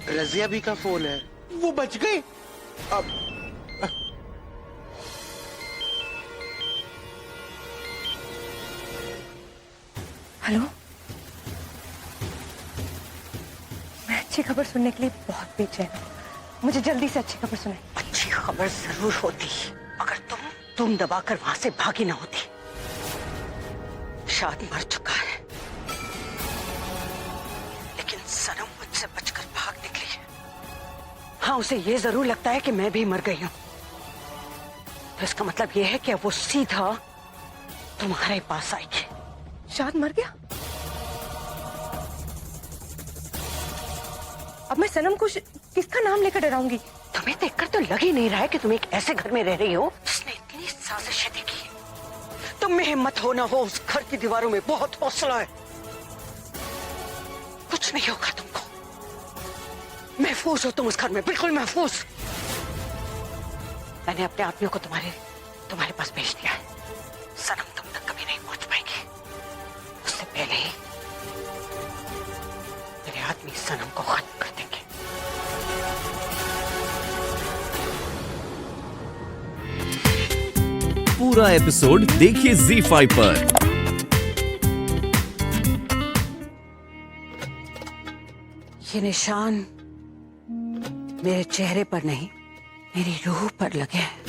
रजिया भी का फोन है। वो बच गए। अब हेलो, मैं अच्छी खबर सुनने के लिए बहुत बेचैन हूँ। मुझे जल्दी से अच्छी खबर सुनाई। अच्छी खबर जरूर होती अगर तुम दबाकर वहां से भागी ना होती। शाद मर चुका है, लेकिन सनम मुझसे बचकर भाग निकली है। हाँ, उसे ये जरूर लगता है कि मैं भी मर गई हूं, तो इसका मतलब यह है कि अब वो सीधा तुम्हारे पास आएगी। शाद मर गया? अब मैं सनम को किसका नाम लेकर डराऊंगी? तुम्हें देखकर तो लग ही नहीं रहा है कि तुम एक ऐसे घर में रह रही हो जिसने इतनी साजिशें देखी है। तुम में हिम्मत हो ना हो, उस घर की दीवारों में बहुत हौसला है। कुछ नहीं होगा तुमको। महफूज हो तुम उस घर में, बिल्कुल महफूज। मैंने अपने आदमियों को तुम्हारे पास भेज दिया है। सनम तुम तक कभी नहीं पहुंच पाएगी। उससे पहले ही मेरे आदमी सनम को खत्म कर देंगे। पूरा एपिसोड देखिए ZEE5 पर। ये निशान मेरे चेहरे पर नहीं, मेरी रूह पर लगे हैं।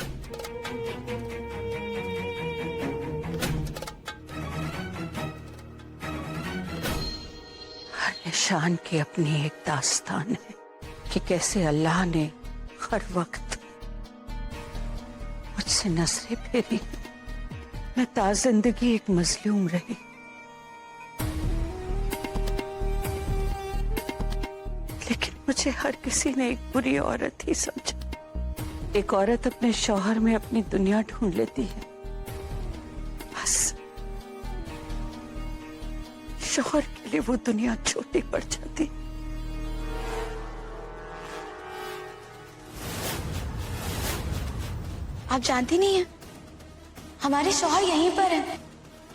हर निशान की अपनी एक दास्तान है कि कैसे अल्लाह ने हर वक्त मुझसे नजरें फेरी। मैं ताज़िंदगी एक मजलूम रही। लेकिन मुझे हर किसी ने एक बुरी औरत ही समझा। एक औरत अपने शौहर में अपनी दुनिया ढूंढ लेती है, बस शौहर के लिए वो दुनिया छोटी पड़ जाती। आप जानती नहीं हैं, हमारे शौहर यहीं पर हैं।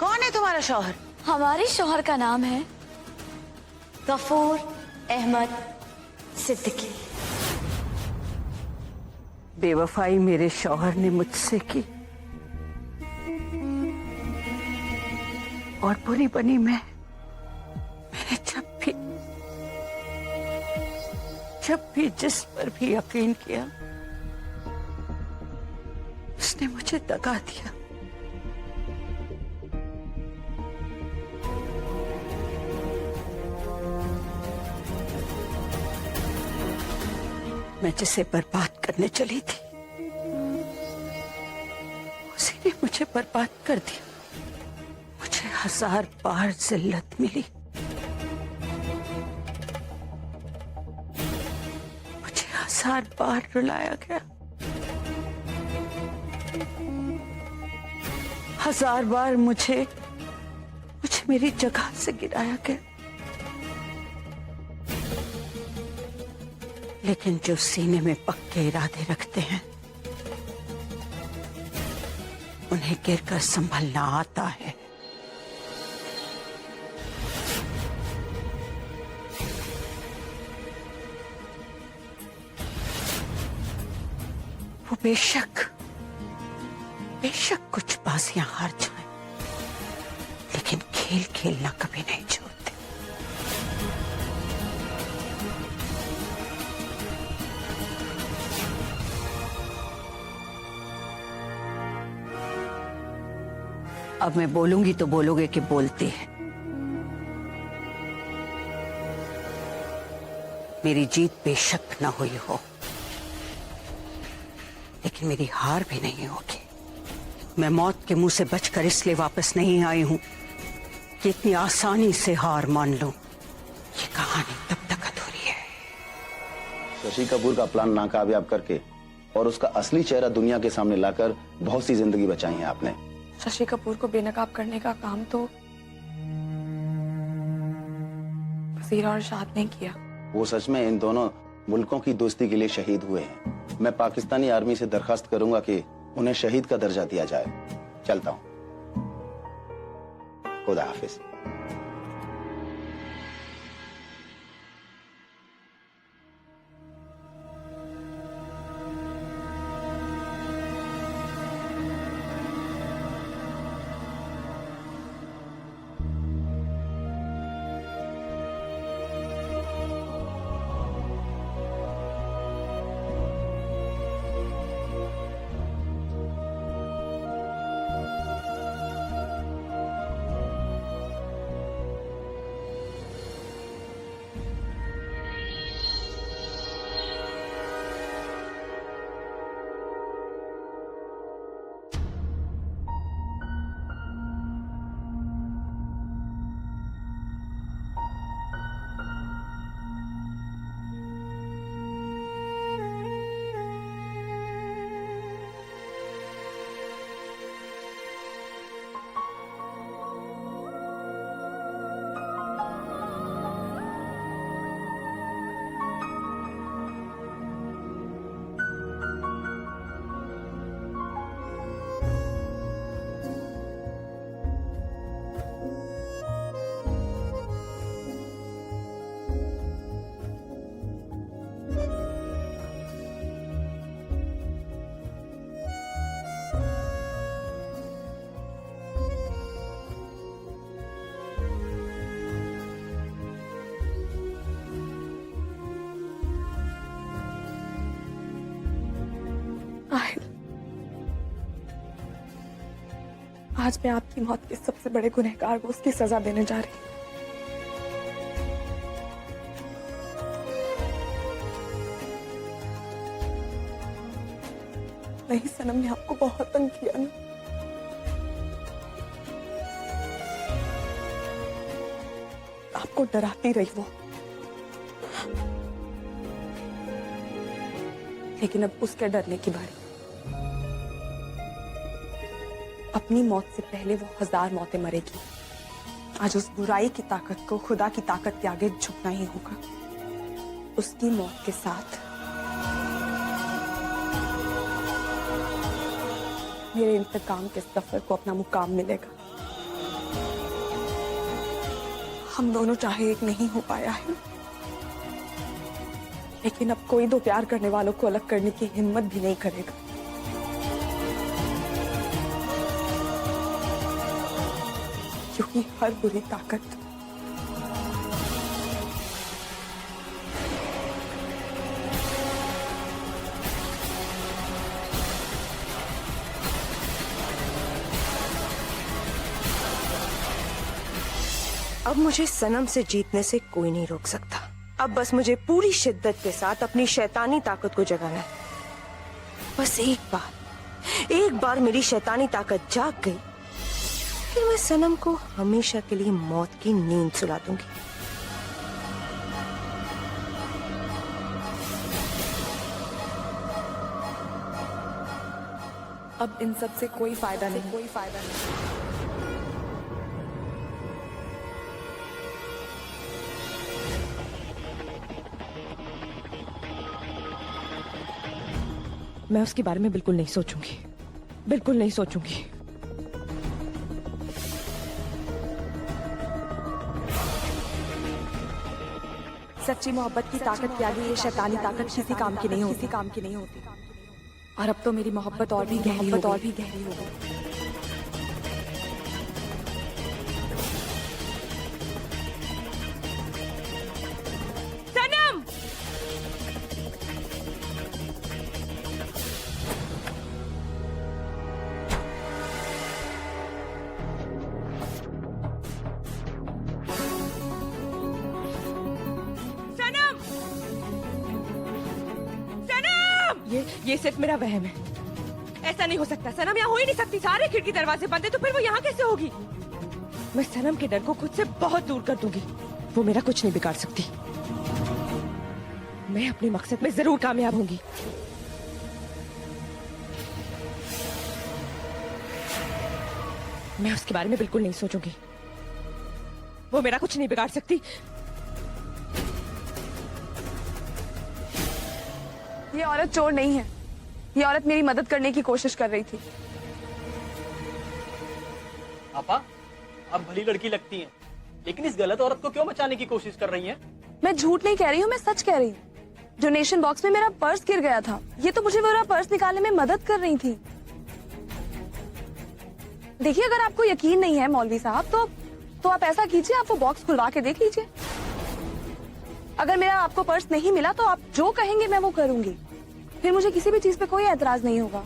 कौन है तुम्हारा शौहर? हमारे शौहर का नाम है गफूर अहमद सिद्दीकी। बेवफाई मेरे शौहर ने मुझसे की और बुरी बनी मैंने जब भी जिस पर भी यकीन किया उसने मुझे दगा दिया। मैं जिसे बर्बाद करने चली थी उसी ने मुझे बर्बाद कर दिया। मुझे 1000 बार जिल्लत मिली, मुझे 1000 बार रुलाया गया, 1000 बार मुझे मेरी जगह से गिराया गया। लेकिन जो सीने में पक्के इरादे रखते हैं उन्हें गिरकर संभलना आता है। वो बेशक कुछ बाजियां हार जाएं, लेकिन खेल खेलना कभी नहीं छोड़ते। अब मैं बोलूंगी तो बोलोगे कि बोलती है। मेरी जीत बेशक ना हुई हो, लेकिन मेरी हार भी नहीं होगी। मैं मौत के मुंह से बचकर इसलिए वापस नहीं आई हूं कि इतनी आसानी से हार मान लूं। ये कहानी तब तक अधूरी है। शशि कपूर का प्लान नाकामयाब करके और उसका असली चेहरा दुनिया के सामने लाकर बहुत सी जिंदगी बचाई है आपने। शशि कपूर को बेनकाब करने का काम तो वजीर और शाद ने किया। वो सच में इन दोनों मुल्कों की दोस्ती के लिए शहीद हुए हैं। मैं पाकिस्तानी आर्मी से दरखास्त करूंगा कि उन्हें शहीद का दर्जा दिया जाए। चलता हूं। खुदा हाफिज। आज मैं आपकी मौत के सबसे बड़े गुनहगार को उसकी सजा देने जा रही हूँ। नहीं, सनम ने आपको बहुत तंग किया ना। आपको डराती रही वो, लेकिन अब उसके डरने की बारी। अपनी मौत से पहले वो 1000 मौतें मरेगी। आज उस बुराई की ताकत को खुदा की ताकत के आगे झुकना ही होगा। उसकी मौत के साथ मेरे इंतकाम के सफर को अपना मुकाम मिलेगा। हम दोनों चाहे एक नहीं हो पाया है, लेकिन अब कोई दो प्यार करने वालों को अलग करने की हिम्मत भी नहीं करेगा। क्योंकि हर बुरी ताकत अब मुझे सनम से जीतने से कोई नहीं रोक सकता। अब बस मुझे पूरी शिद्दत के साथ अपनी शैतानी ताकत को जगाना है। बस एक बार मेरी शैतानी ताकत जाग गई, फिर मैं सनम को हमेशा के लिए मौत की नींद सुला दूंगी। अब इन सब से कोई फायदा नहीं। मैं उसके बारे में बिल्कुल नहीं सोचूंगी, बिल्कुल नहीं सोचूंगी। सच्ची मोहब्बत की ताकत के आगे ये शैतानी ताकत किसी काम की नहीं होती। और अब तो मेरी मोहब्बत और भी गहरी हो गई। सनम! ये सिर्फ मेरा वहम है। ऐसा नहीं हो सकता। सनम यहाँ हो ही नहीं सकती। सारे खिड़की दरवाजे बंद है, तो फिर वो यहाँ कैसे होगी? मैं सनम के डर को खुद से बहुत दूर कर दूंगी। वो मेरा कुछ नहीं बिगाड़ सकती। मैं अपने मकसद में जरूर कामयाब होंगी। मैं उसके बारे में बिल्कुल नहीं सोचूंगी। वो मेरा कुछ नहीं बिगाड़ सकती। ये औरत चोर नहीं है। ये औरत मेरी मदद करने की कोशिश कर रही थी। आपा, आप भली लड़की लगती हैं, लेकिन इस गलत औरत को क्यों बचाने की कोशिश कर रही हैं? मैं झूठ नहीं कह रही हूँ, मैं सच कह रही हूँ। डोनेशन बॉक्स में मेरा पर्स गिर गया था। ये तो मुझे मेरा पर्स निकालने में मदद कर रही थी। देखिए, अगर आपको यकीन नहीं है मौलवी साहब, तो आप ऐसा कीजिए, आप वो बॉक्स खुलवा के देख लीजिए। अगर मेरा आपको पर्स नहीं मिला तो आप जो कहेंगे मैं वो करूंगी। फिर मुझे किसी भी चीज पे कोई एतराज नहीं होगा।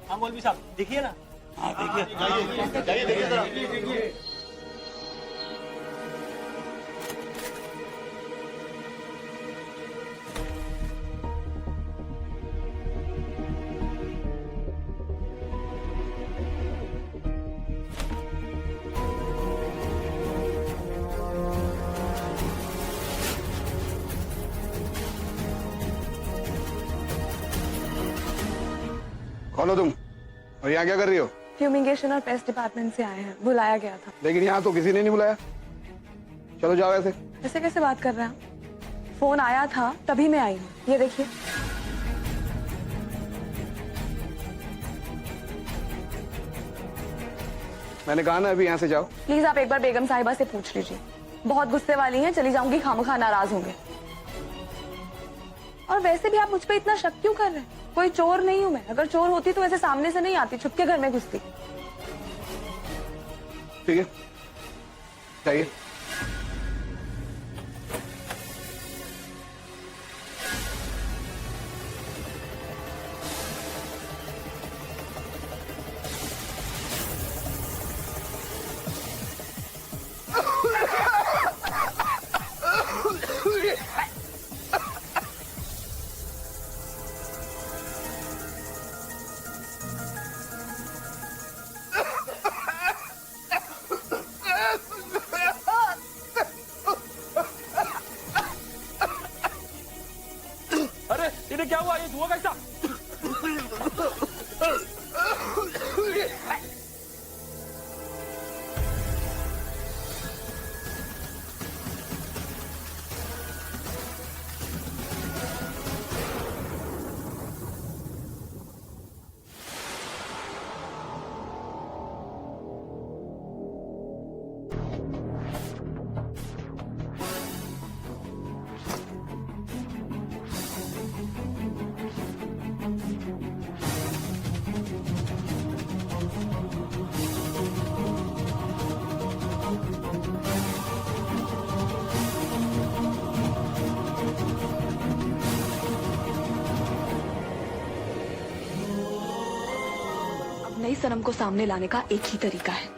हाँ मौलवी साहब, देखिए ना। हाँ देखिए। कौन हो तुम और यहाँ क्या कर रही हो? फ्यूमिगेशन और पेस्ट डिपार्टमेंट से आए हैं, बुलाया गया था। लेकिन यहाँ तो किसी ने नहीं बुलाया। चलो जाओ। ऐसे कैसे बात कर रहे हैं? फोन आया था तभी मैं आई हूँ। ये देखिए। मैंने कहा ना अभी यहाँ से जाओ। प्लीज आप एक बार बेगम साहिबा से पूछ लीजिए। बहुत गुस्से वाली हैं, चली जाऊंगी, खामखा नाराज होंगे। और वैसे भी आप मुझ पे इतना शक क्यों कर रहे हैं? कोई चोर नहीं हूं मैं। अगर चोर होती तो वैसे सामने से नहीं आती, छुप के घर में घुसती। ठीक है, जाइए। नई सनम को सामने लाने का एक ही तरीका है।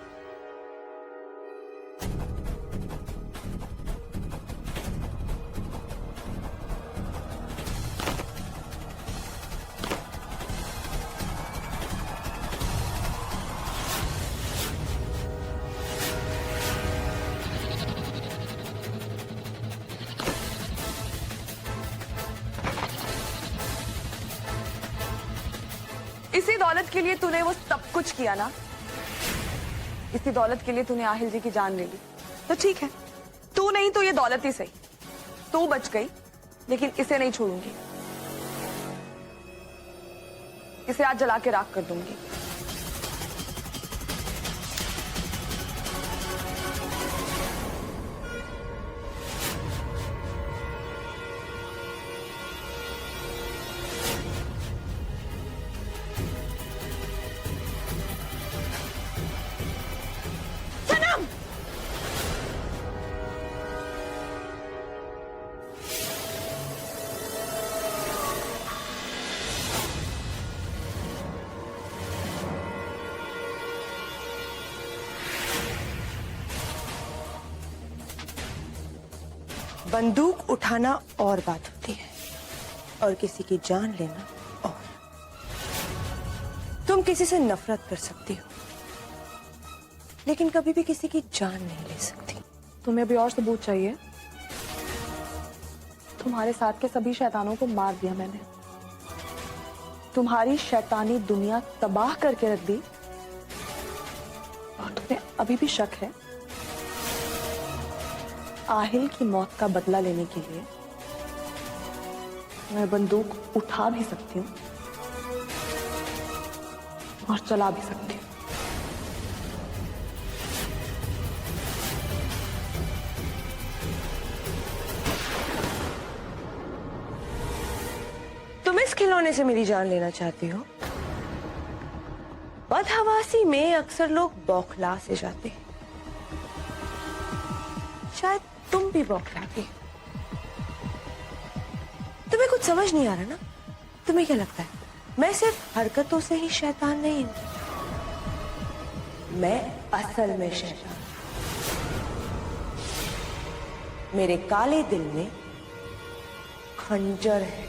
इसी दौलत के लिए तूने वो सब कुछ किया ना, इसी दौलत के लिए तूने आहिल जी की जान ले ली। तो ठीक है, तू नहीं तो ये दौलत ही सही, तू बच गई, लेकिन इसे नहीं छोड़ूंगी। इसे आज जला के राख कर दूंगी। बंदूक उठाना और बात होती है और किसी की जान लेना और। तुम किसी से नफरत कर सकती हो, लेकिन कभी भी किसी की जान नहीं ले सकती। तुम्हें अभी और सबूत चाहिए? तुम्हारे साथ के सभी शैतानों को मार दिया मैंने, तुम्हारी शैतानी दुनिया तबाह करके रख दी, और तुम्हें अभी भी शक है? आहिल की मौत का बदला लेने के लिए मैं बंदूक उठा भी सकती हूँ और चला भी सकती हूँ। तुम इस खिलौने से मेरी जान लेना चाहती हो? बदहवासी में अक्सर लोग बौखला से जाते हैं, शायद तुम भी बौखला गई। तुम्हें कुछ समझ नहीं आ रहा ना? तुम्हें क्या लगता है मैं सिर्फ हरकतों से ही शैतान नहीं हूं? मैं असल में शैतान। मेरे काले दिल में खंजर है।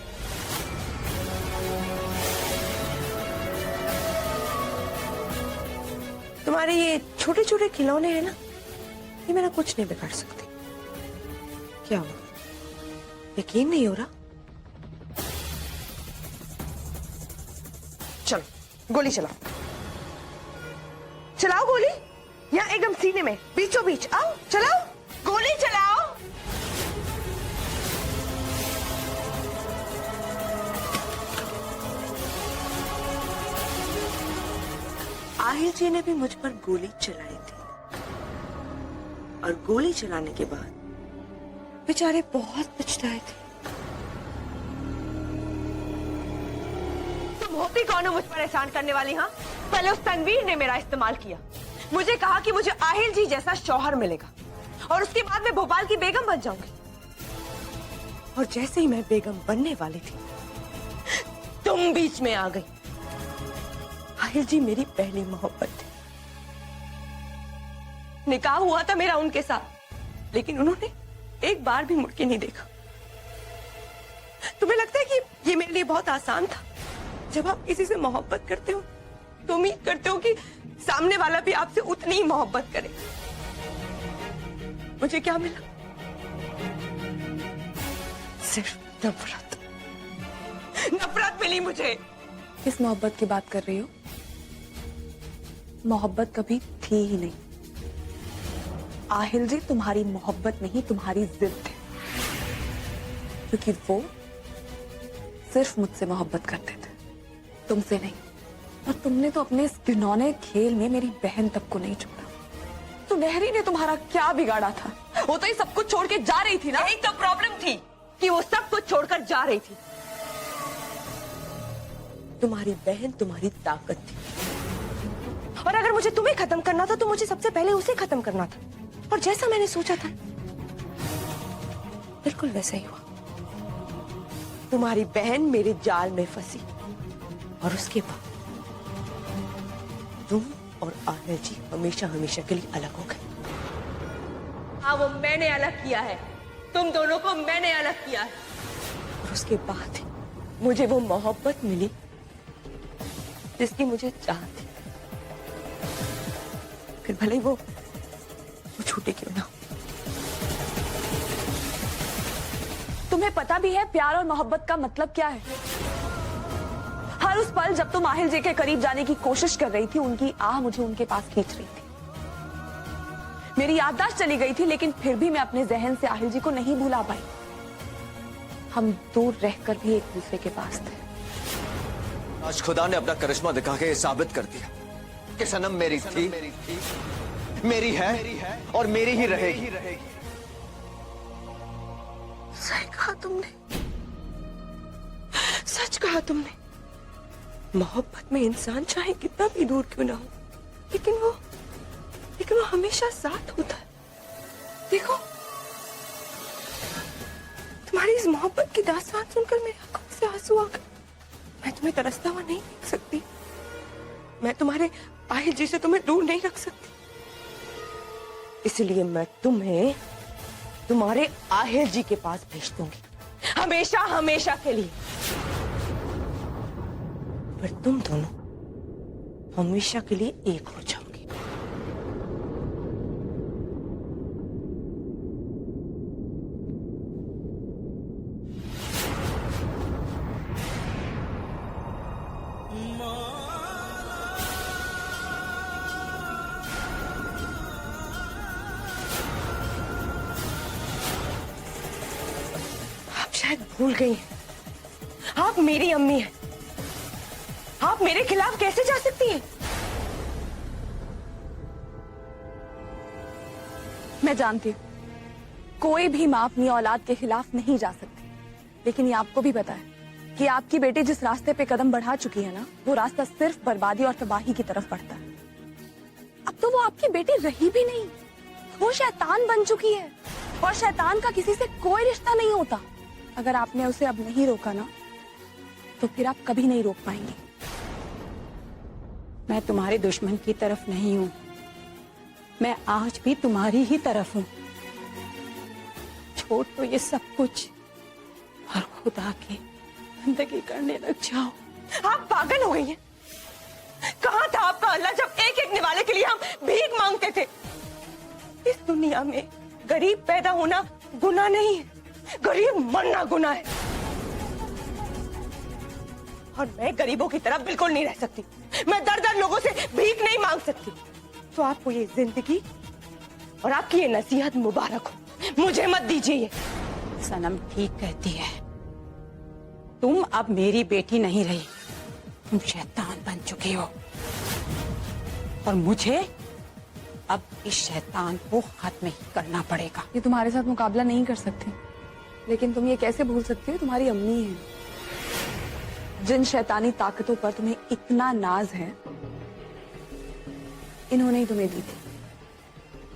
तुम्हारे ये छोटे छोटे खिलौने हैं ना, ये मेरा कुछ नहीं बिगाड़ सकते। क्या हुआ, यकीन नहीं हो रहा? चलो गोली चलाओ, चलाओ गोली, यहाँ एकदम सीने में, बीचों बीच। आओ चलाओ, गोली चलाओ। आहिल जी ने भी मुझ पर गोली चलाई थी, और गोली चलाने के बाद बेचारे बहुत पछताए थे। तुम होती कौन हो मुझ पर एहसान करने वाली? हाँ, पहले उस तनवीर ने मेरा इस्तेमाल किया, मुझे कहा कि मुझे आहिल जी जैसा शौहर मिलेगा और उसके बाद मैं भोपाल की बेगम बन जाऊंगी। और जैसे ही मैं बेगम बनने वाली थी, तुम बीच में आ गई। आहिल जी मेरी पहली मोहब्बत थी, निकाह हुआ था मेरा उनके साथ, लेकिन उन्होंने एक बार भी मुड़ के नहीं देखा। तुम्हें लगता है कि ये मेरे लिए बहुत आसान था? जब आप किसी से मोहब्बत करते हो तो उम्मीद करते हो कि सामने वाला भी आपसे उतनी ही मोहब्बत करे। मुझे क्या मिला? सिर्फ नफरत। नफरत मिली मुझे। किस मोहब्बत की बात कर रही हो? मोहब्बत कभी थी ही नहीं। आहिल जी तुम्हारी मोहब्बत नहीं, तुम्हारी जिद है, क्योंकि वो सिर्फ मुझसे मोहब्बत करते थे, तुमसे नहीं। और तुमने तो अपने इस घिनौने खेल में मेरी बहन तक को नहीं छोड़ा। तो नहरी ने तुम्हारा क्या बिगाड़ा था? वो तो ये सब कुछ छोड़ के जा रही थी ना। यही तो प्रॉब्लम थी कि वो सब कुछ छोड़कर जा रही थी। तुम्हारी बहन तुम्हारी ताकत थी, और अगर मुझे तुम्हें खत्म करना था तो मुझे सबसे पहले उसे खत्म करना था। और जैसा मैंने सोचा था बिल्कुल वैसा ही हुआ। तुम्हारी बहन मेरे जाल में फंसी, और उसके बाद तुम और आनंद जी हमेशा हमेशा के लिए अलग हो गए। हाँ, वो मैंने अलग किया है, तुम दोनों को मैंने अलग किया है। और उसके बाद मुझे वो मोहब्बत मिली जिसकी मुझे चाह थी, फिर भले ही वो छूटे क्यों ना। तुम्हें पता भी है प्यार और मोहब्बत का मतलब क्या है? हर उस पल जब तुम आहिल जी के करीब जाने की कोशिश कर रही थी, उनकी आह मुझे उनके पास खींच रही थी। मेरी याददाश्त चली गई थी, लेकिन फिर भी मैं अपने जहन से आहिल जी को नहीं भुला पाई। हम दूर रहकर भी एक दूसरे के पास थे। आज खुदा ने अपना करिश्मा दिखा के साबित कर दिया कि सनम मेरी थी, मेरी है और मेरी ही रहेगी। सही कहा तुमने, सच कहा तुमने। मोहब्बत में इंसान चाहे कितना भी दूर क्यों ना हो, लेकिन वो हमेशा साथ होता है। देखो, तुम्हारी इस मोहब्बत की दास्तान सुनकर मेरी आंखों से आंसू आ गए। मैं तुम्हें तरसता हुआ नहीं देख सकती, मैं तुम्हारे आहिल जी से तुम्हें दूर नहीं रख सकती, इसलिए मैं तुम्हें तुम्हारे आहिल जी के पास भेज दूंगी, हमेशा हमेशा के लिए। पर तुम दोनों हमेशा के लिए एक हो जाओगे। शायद भूल गई हैं, आप मेरी अम्मी हैं। आप मेरे खिलाफ कैसे जा सकती हैं? मैं जानती हूँ कोई भी माँ अपनी औलाद के खिलाफ नहीं जा सकती, लेकिन ये आपको भी पता है कि आपकी बेटी जिस रास्ते पे कदम बढ़ा चुकी है ना, वो रास्ता सिर्फ बर्बादी और तबाही की तरफ बढ़ता है। अब तो वो आपकी बेटी रही भी नहीं, वो शैतान बन चुकी है, और शैतान का किसी से कोई रिश्ता नहीं होता। अगर आपने उसे अब नहीं रोका ना, तो फिर आप कभी नहीं रोक पाएंगे। मैं तुम्हारे दुश्मन की तरफ नहीं हूं, मैं आज भी तुम्हारी ही तरफ हूं। छोड़ तो ये सब कुछ और खुदा की जिंदगी करने लग जाओ। आप पागल हो गई हैं? कहाँ था आपका अल्लाह जब एक एक निवाले के लिए हम भीख मांगते थे? इस दुनिया में गरीब पैदा होना गुनाह नहीं है, गरीब मरना गुनाह है। और मैं गरीबों की तरह बिल्कुल नहीं रह सकती, मैं दर दर लोगों से भीख नहीं मांग सकती। तो आपको ये जिंदगी और आपकी ये नसीहत मुबारक हो, मुझे मत दीजिए ये। सनम ठीक कहती है, तुम अब मेरी बेटी नहीं रही, तुम शैतान बन चुकी हो, और मुझे अब इस शैतान को खत्म ही करना पड़ेगा। ये तुम्हारे साथ मुकाबला नहीं कर सकती, लेकिन तुम ये कैसे भूल सकती हो तुम्हारी अम्मी है, जिन शैतानी ताकतों पर तुम्हें इतना नाज है, इन्होंने ही तुम्हें दी थी।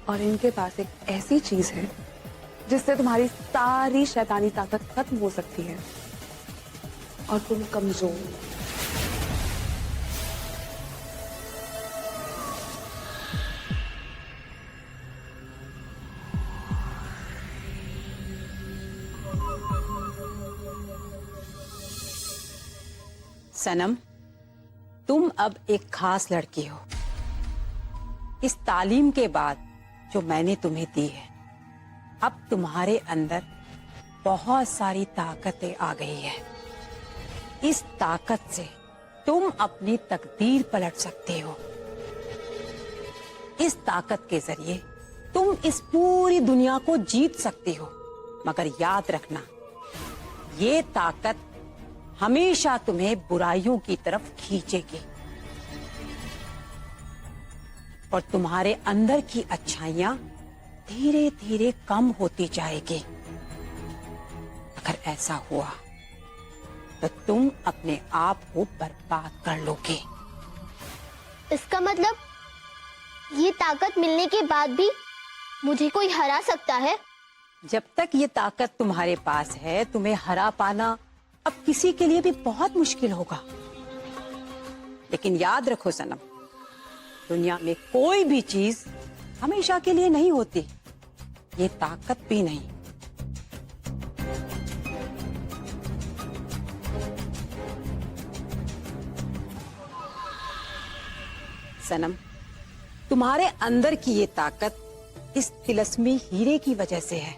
और इनके पास एक ऐसी चीज है जिससे तुम्हारी सारी शैतानी ताकत खत्म हो सकती है और तुम कमजोर। सनम, तुम अब एक खास लड़की हो। इस तालीम के बाद जो मैंने तुम्हें दी है, अब तुम्हारे अंदर बहुत सारी ताकतें आ गई है। इस ताकत से तुम अपनी तकदीर पलट सकते हो। इस ताकत के जरिए तुम इस पूरी दुनिया को जीत सकती हो। मगर याद रखना, ये ताकत हमेशा तुम्हें बुराइयों की तरफ खींचेगी और तुम्हारे अंदर की अच्छाइयां धीरे धीरे कम होती जाएगी। अगर ऐसा हुआ तो तुम अपने आप को बर्बाद कर लोगे। इसका मतलब ये ताकत मिलने के बाद भी मुझे कोई हरा सकता है? जब तक ये ताकत तुम्हारे पास है, तुम्हें हरा पाना अब किसी के लिए भी बहुत मुश्किल होगा। लेकिन याद रखो सनम, दुनिया में कोई भी चीज हमेशा के लिए नहीं होती, ये ताकत भी नहीं। सनम, तुम्हारे अंदर की ये ताकत इस तिलस्मी हीरे की वजह से है।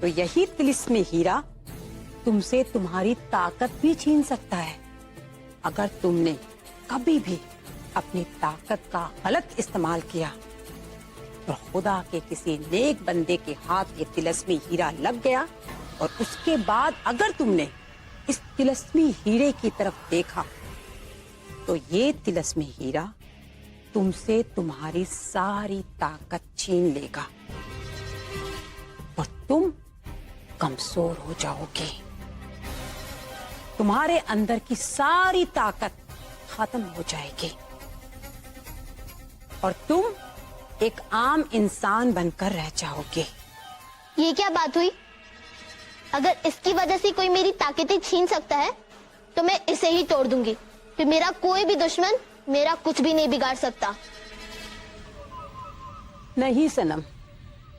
तो यही तिलस्मी हीरा तुमसे तुम्हारी ताकत भी छीन सकता है अगर तुमने कभी भी अपनी ताकत का गलत इस्तेमाल किया। तो खुदा के किसी नेक बंदे के हाथ ये तिलस्मी हीरा लग गया और उसके बाद अगर तुमने इस तिलस्मी हीरे की तरफ देखा तो ये तिलस्मी हीरा तुमसे तुम्हारी सारी ताकत छीन लेगा और तुम कमजोर हो जाओगे। तुम्हारे अंदर की सारी ताकत खत्म हो जाएगी और तुम एक आम इंसान बनकर रह जाओगे। ये क्या बात हुई? अगर इसकी वजह से कोई मेरी ताकतें छीन सकता है तो मैं इसे ही तोड़ दूंगी। फिर मेरा कोई भी दुश्मन मेरा कुछ भी नहीं बिगाड़ सकता। नहीं सनम,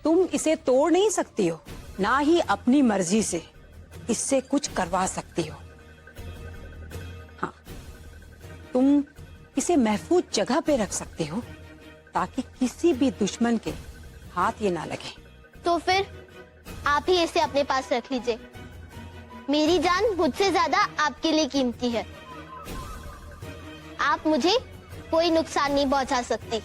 तुम इसे तोड़ नहीं सकती हो, ना ही अपनी मर्जी से इससे कुछ करवा सकती हो। हाँ, तुम इसे महफूज जगह पे रख सकते हो ताकि किसी भी दुश्मन के हाथ ये ना लगे। तो फिर आप ही इसे अपने पास रख लीजिए। मेरी जान मुझसे ज्यादा आपके लिए कीमती है। आप मुझे कोई नुकसान नहीं पहुंचा सकती।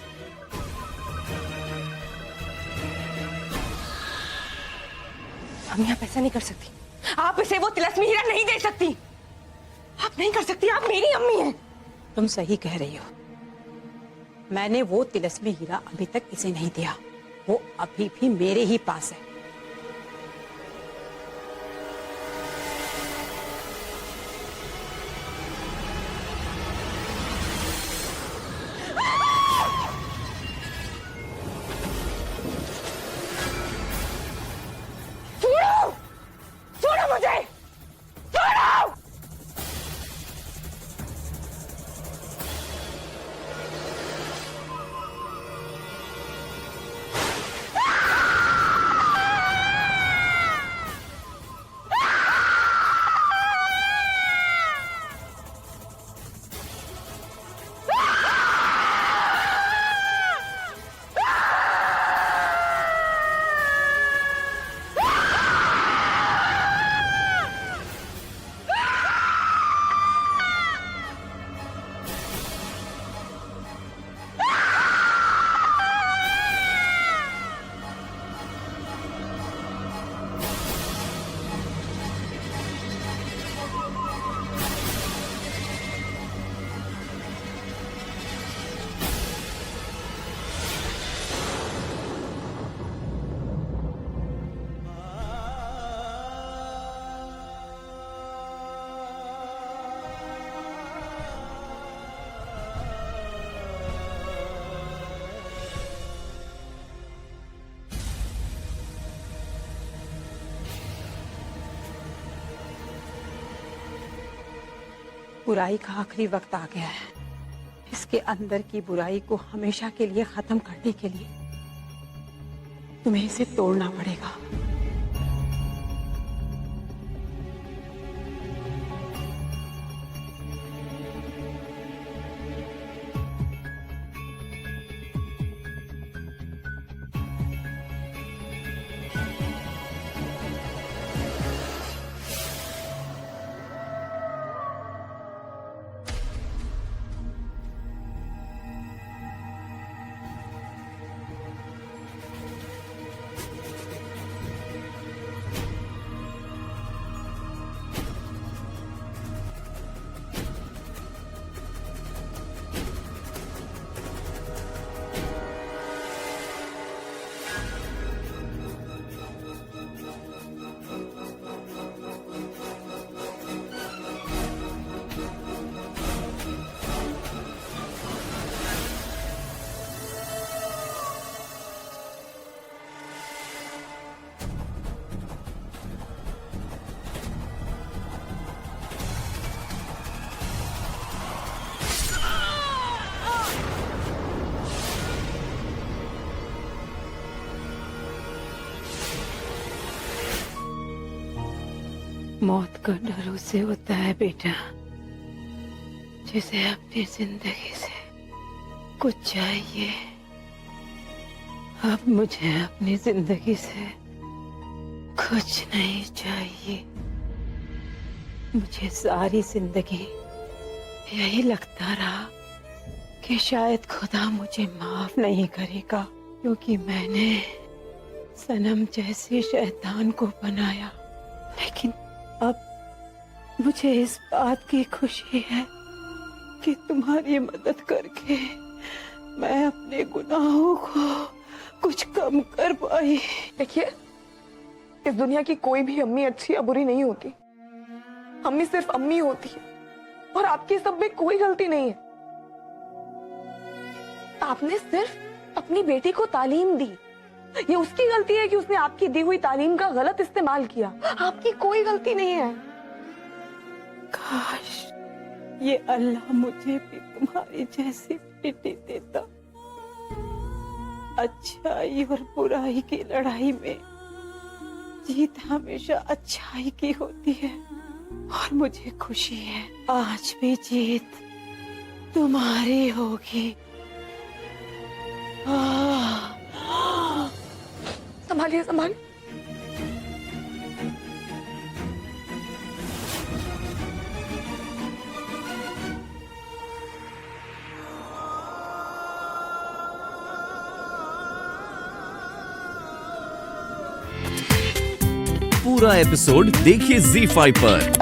हम यहाँ पैसा नहीं कर सकती। आप इसे वो तिलस्मी हीरा नहीं दे सकती। आप नहीं कर सकती, आप मेरी अम्मी हैं। तुम सही कह रही हो। मैंने वो तिलस्मी हीरा अभी तक इसे नहीं दिया, वो अभी भी मेरे ही पास है। छोड़ो मुझे, छोड़ो। बुराई का आखिरी वक्त आ गया है। इसके अंदर की बुराई को हमेशा के लिए खत्म करने के लिए तुम्हें इसे तोड़ना पड़ेगा। मौत का डर उसे होता है बेटा, जिसे अपनी जिंदगी से कुछ चाहिए। अब मुझे अपनी जिंदगी से कुछ नहीं चाहिए। मुझे सारी जिंदगी यही लगता रहा कि शायद खुदा मुझे माफ नहीं करेगा, क्योंकि मैंने सनम जैसे शैतान को बनाया। लेकिन अब मुझे इस बात की खुशी है कि तुम्हारी मदद करके मैं अपने गुनाहों को कुछ कम कर पाई। देखिए, इस दुनिया की कोई भी अम्मी अच्छी या बुरी नहीं होती। अम्मी सिर्फ अम्मी होती है और आपकी सब में कोई गलती नहीं है। आपने सिर्फ अपनी बेटी को तालीम दी। ये उसकी गलती है कि उसने आपकी दी हुई तालीम का गलत इस्तेमाल किया। आपकी कोई गलती नहीं है। काश ये अल्लाह मुझे भी तुम्हारी जैसी बेटी देता। अच्छाई और बुराई की लड़ाई में जीत हमेशा अच्छाई की होती है और मुझे खुशी है आज भी जीत तुम्हारी होगी। संभालिए, संभालिए। पूरा एपिसोड देखिए ZEE5 पर।